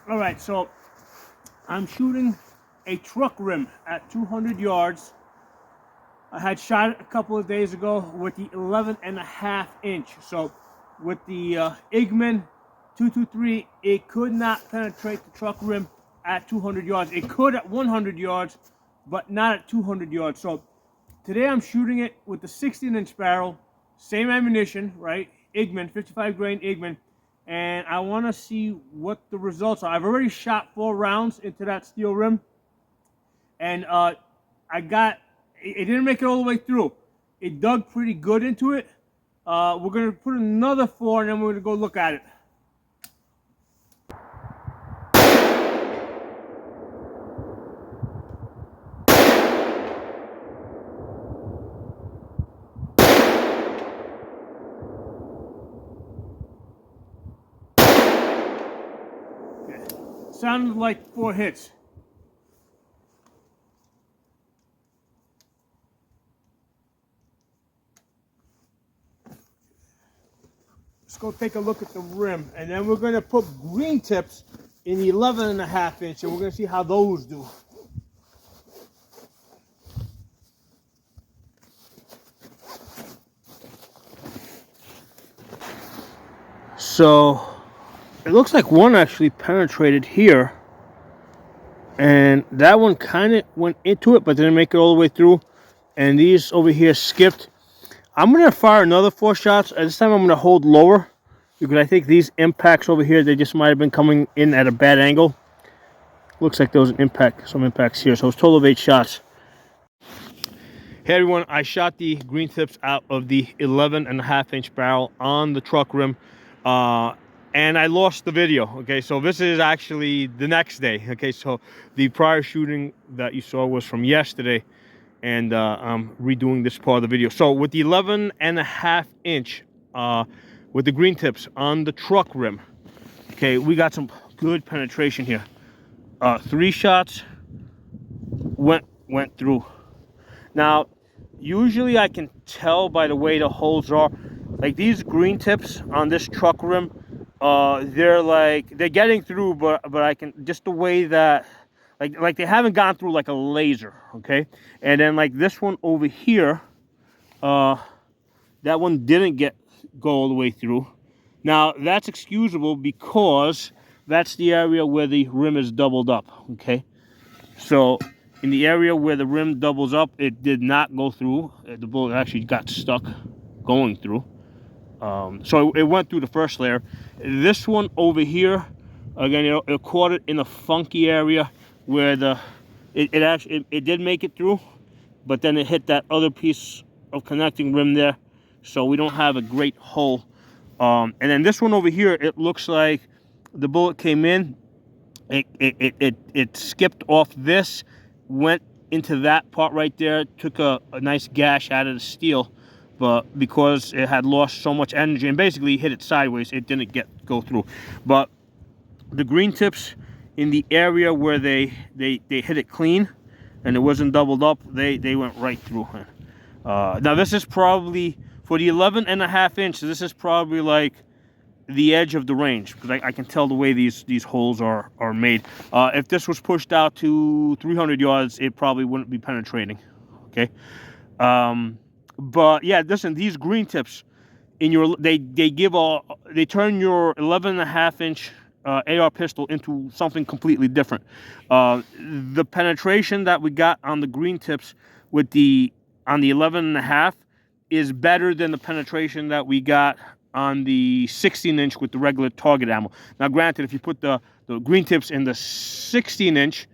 All right, so I'm shooting a truck rim at 200 yards. I had shot it a couple of days ago with the 11.5 inch. So with the Igman 223, it could not penetrate the truck rim at 200 yards. It could at 100 yards, but not at 200 yards. So today I'm shooting it with the 16-inch barrel, same ammunition, right? Igman, 55 grain Igman. And I want to see what the results are. I've already shot 4 rounds into that steel rim, and it didn't make it all the way through. It dug pretty good into it. We're gonna put another 4, and then we're gonna go look at it. Okay. Sounded like 4 hits. Let's go take a look at the rim, and then we're gonna put green tips in the 11.5 inch, and we're gonna see how those do. So it looks like one actually penetrated here, and that one kind of went into it but didn't make it all the way through, and these over here skipped. I'm gonna fire another 4 shots. This time I'm gonna hold lower because I think these impacts over here, they just might have been coming in at a bad angle. Looks like there was some impacts here, so it's a total of 8 shots. Hey everyone, I shot the green tips out of the 11.5 inch barrel on the truck rim, and I lost the video. Okay, so this is actually the next day. Okay, so the prior shooting that you saw was from yesterday, and I'm redoing this part of the video. So with the 11.5 inch, with the green tips on the truck rim, okay, we got some good penetration here. 3 shots went through. Now, usually I can tell by the way the holes are. Like these green tips on this truck rim, they're getting through, but I can, just the way that, like they haven't gone through like a laser, okay? And then like this one over here, that one didn't go all the way through. Now that's excusable because that's the area where the rim is doubled up, okay? So in the area where the rim doubles up, it did not go through. The bullet actually got stuck going through. So it went through the first layer. This one over here, again, it caught it in a funky area where it did make it through, but then it hit that other piece of connecting rim there. So we don't have a great hole. And then this one over here, it looks like the bullet came in. It skipped off this, went into that part right there, took a nice gash out of the steel, but because it had lost so much energy and basically hit it sideways, it didn't go through. But the green tips in the area where they hit it clean and it wasn't doubled up, they went right through. Now this is probably, for the 11.5 inch, this is probably like the edge of the range, because I can tell the way these holes are made. If this was pushed out to 300 yards, it probably wouldn't be penetrating. Okay, but yeah, listen, these green tips in your they turn your 11.5 inch AR pistol into something completely different. The penetration that we got on the green tips on the 11.5 is better than the penetration that we got on the 16-inch with the regular target ammo. Now, granted, if you put the green tips in the 16-inch,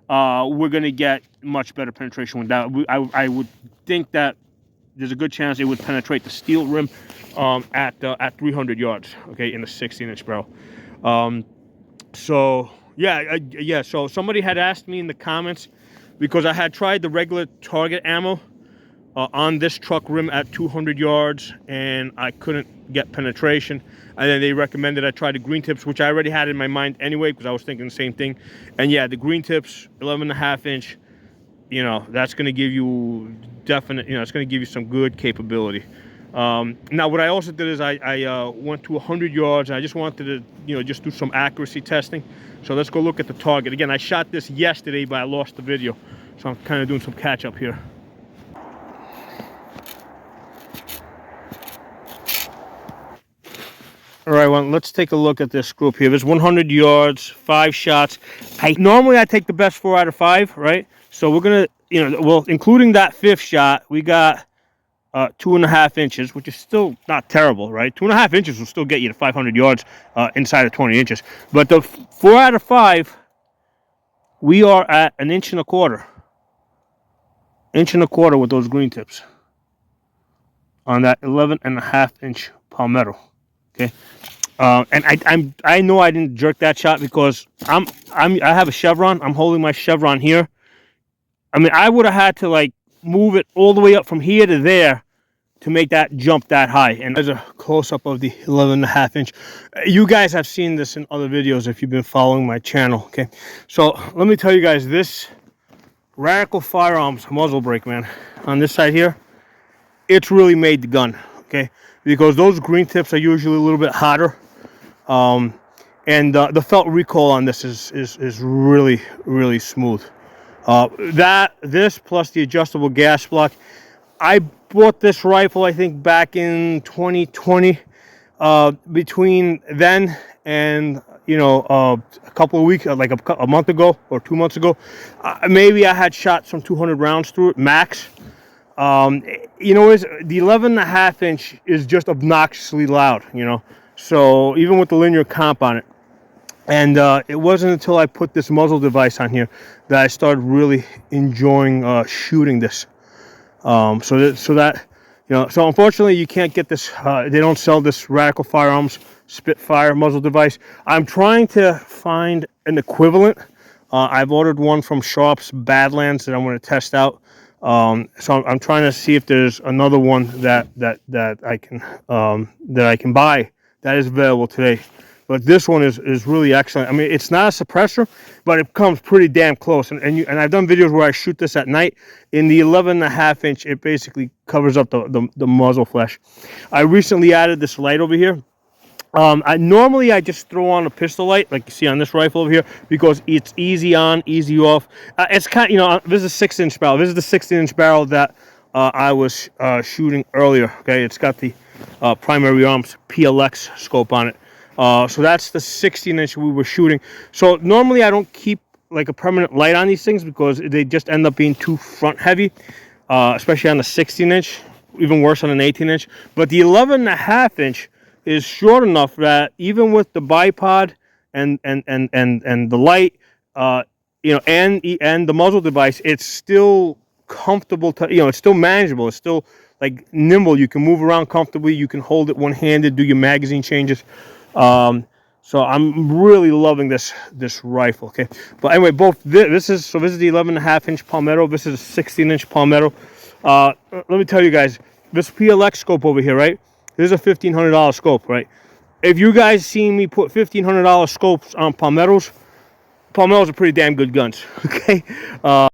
we're going to get much better penetration with that. I would think that there's a good chance it would penetrate the steel rim at 300 yards, okay, in the 16-inch barrel. So yeah. So somebody had asked me in the comments, because I had tried the regular target ammo on this truck rim at 200 yards, and I couldn't get penetration. And then they recommended I try the green tips, which I already had in my mind anyway, because I was thinking the same thing. And yeah, the green tips, 11.5 inch, you know, that's going to give you definite, you know, it's going to give you some good capability. Now, what I also did is I went to 100 yards. And I just wanted to, just do some accuracy testing. So let's go look at the target. Again, I shot this yesterday, but I lost the video. So I'm kind of doing some catch up here. All right, well, let's take a look at this group here. There's 100 yards, 5 shots. Normally I take the best 4 out of 5, right? So we're gonna, well, including that 5th shot, we got 2.5 inches, which is still not terrible, right? 2.5 inches will still get you to 500 yards inside of 20 inches. But the 4 out of 5, we are at 1.25 inches. 1.25 inches with those green tips on that 11.5-inch palmetto. Okay, and I know I didn't jerk that shot because I have a chevron. I'm holding my chevron here. I mean, I would have had to like move it all the way up from here to there to make that jump that high. And there's a close-up of the 11.5 inch. You guys have seen this in other videos if you've been following my channel. Okay, so let me tell you guys, this Radical Firearms muzzle brake, man, on this side here, it's really made the gun. Okay, because those green tips are usually a little bit hotter, and the felt recoil on this is really, really smooth. This plus the adjustable gas block. I bought this rifle, I think, back in 2020. Between then and a couple of weeks, like a month ago or 2 months ago, maybe I had shot some 200 rounds through it max. The 11.5 inch is just obnoxiously loud, so even with the linear comp on it. And it wasn't until I put this muzzle device on here that I started really enjoying shooting this. So unfortunately you can't get this. They don't sell this Radical Firearms Spitfire muzzle device. I'm trying to find an equivalent. I've ordered one from Sharp's Badlands that I'm going to test out. So I'm trying to see if there's another one that I can buy that is available today. But this one is really excellent. I mean, it's not a suppressor, but it comes pretty damn close. And I've done videos where I shoot this at night. In the 11.5 inch, it basically covers up the muzzle flesh. I recently added this light over here. Normally I just throw on a pistol light like you see on this rifle over here because it's easy on, easy off. It's kind of, this is a 6-inch barrel. This is the 16-inch barrel that I was shooting earlier. Okay, it's got the Primary Arms PLX scope on it. So that's the 16-inch we were shooting. So normally I don't keep like a permanent light on these things because they just end up being too front heavy, especially on the 16-inch, even worse on an 18-inch. But the 11.5 inch is short enough that even with the bipod and the light, and the muzzle device, it's still comfortable to, it's still manageable. It's still like nimble. You can move around comfortably. You can hold it one-handed, do your magazine changes. So I'm really loving this rifle. Okay, but anyway, this is the 11.5 inch Palmetto. This is a 16-inch Palmetto. Let me tell you guys, this PLX scope over here, right? This is a $1,500 scope, right? If you guys see me put $1,500 scopes on Palmettos, Palmettos are pretty damn good guns. Okay.